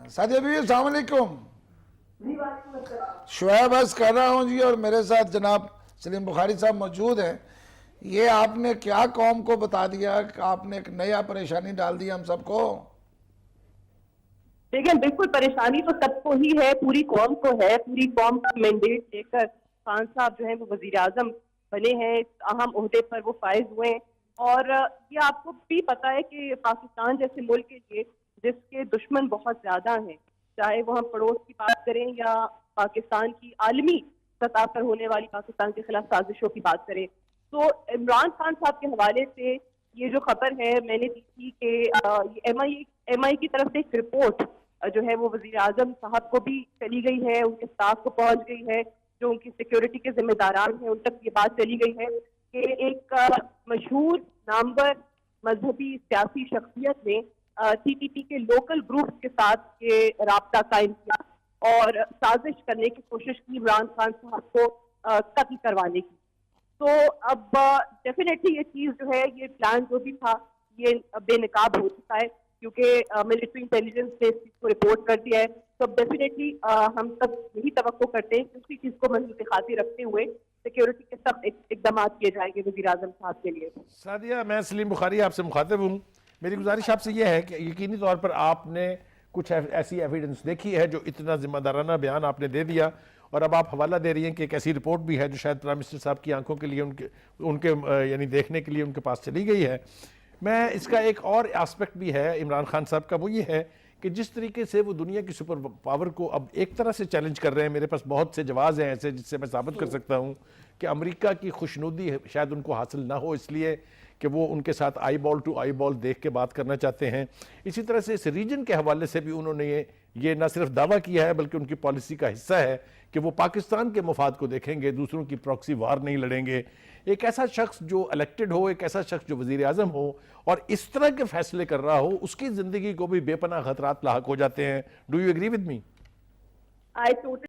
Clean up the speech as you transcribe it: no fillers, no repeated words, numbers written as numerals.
सादिया बीवी अस्सलाम वालेकुम। शुएब अर्ज़ कर रहा हूँ जी, और मेरे साथ जनाब सलीम बुखारी साहब मौजूद हैं। ये आपने क्या कौम को बता दिया कि आपने एक नया परेशानी डाल दी हम सबको। देखिए, बिल्कुल परेशानी तो सबको ही है, पूरी कौम को है। पूरी कौम का मैंडेट लेकर खान साहब जो है वो वजीर आजम बने हैं, अहम ओहदे पर वो फायज हुए हैं। और ये आपको भी पता है कि पाकिस्तान जैसे मुल्क के लिए जिसके दुश्मन बहुत ज्यादा हैं, चाहे वो हम पड़ोस की बात करें या पाकिस्तान की आलमी सतह पर होने वाली पाकिस्तान के खिलाफ साजिशों की बात करें, तो इमरान खान साहब के हवाले से ये जो खबर है मैंने दी थी कि एम आई की तरफ से एक रिपोर्ट जो है वो वजीर आजम साहब को भी चली गई है, उनके स्टाफ को पहुंच गई है, जो उनकी सिक्योरिटी के जिम्मेदारान हैं उन तक ये बात चली गई है कि एक मशहूर नामवर मजहबी सियासी शख्सियत ने TTP के लोकल ग्रुप्स के साथ ये राब्ता कायम किया और साजिश करने की कोशिश की इमरान खान साहब को कत्ल करवाने की। तो अब डेफिनेटली ये चीज जो है, ये प्लान जो भी था ये बेनकाब हो चुका है, क्योंकि मिलिट्री इंटेलिजेंस ने इस चीज को रिपोर्ट कर दिया है। तो अब डेफिनेटली हम सब यही तवक्को करते हैं कि उसी चीज को मद्देनजर खातिर रखते हुए सिक्योरिटी के सब इकदाम किए जाएंगे वजीर आजम साहब के लिए। सादिया, मैं सलीम बुखारी आपसे मुखातिब हूँ। मेरी गुजारिश आपसे यह है कि यकीनी तौर पर आपने कुछ ऐसी एविडेंस देखी है जो इतना जिम्मेदाराना बयान आपने दे दिया, और अब आप हवाला दे रही हैं कि एक ऐसी रिपोर्ट भी है जो शायद प्राइम मिनिस्टर साहब की आंखों के लिए उनके यानी देखने के लिए उनके पास चली गई है। मैं इसका एक और एस्पेक्ट भी है इमरान खान साहब का, वो ये है कि जिस तरीके से वो दुनिया की सुपर पावर को अब एक तरह से चैलेंज कर रहे हैं। मेरे पास बहुत से जवाब हैं ऐसे जिससे मैं साबित कर सकता हूँ कि अमेरिका की खुशनुदी शायद उनको हासिल ना हो, इसलिए कि वो उनके साथ eyeball to eyeball देख के बात करना चाहते हैं। इसी तरह से इस रीजन के हवाले से भी उन्होंने ये ना सिर्फ दावा किया है बल्कि उनकी पॉलिसी का हिस्सा है कि वो पाकिस्तान के मफाद को देखेंगे, दूसरों की प्रॉक्सी वार नहीं लड़ेंगे। एक ऐसा शख्स जो इलेक्टेड हो, एक ऐसा शख्स जो वजीर आजम हो और इस तरह के फैसले कर रहा हो, उसकी जिंदगी को भी बेपनाह खतरात लाहक हो जाते हैं। Do you agree with me? I totally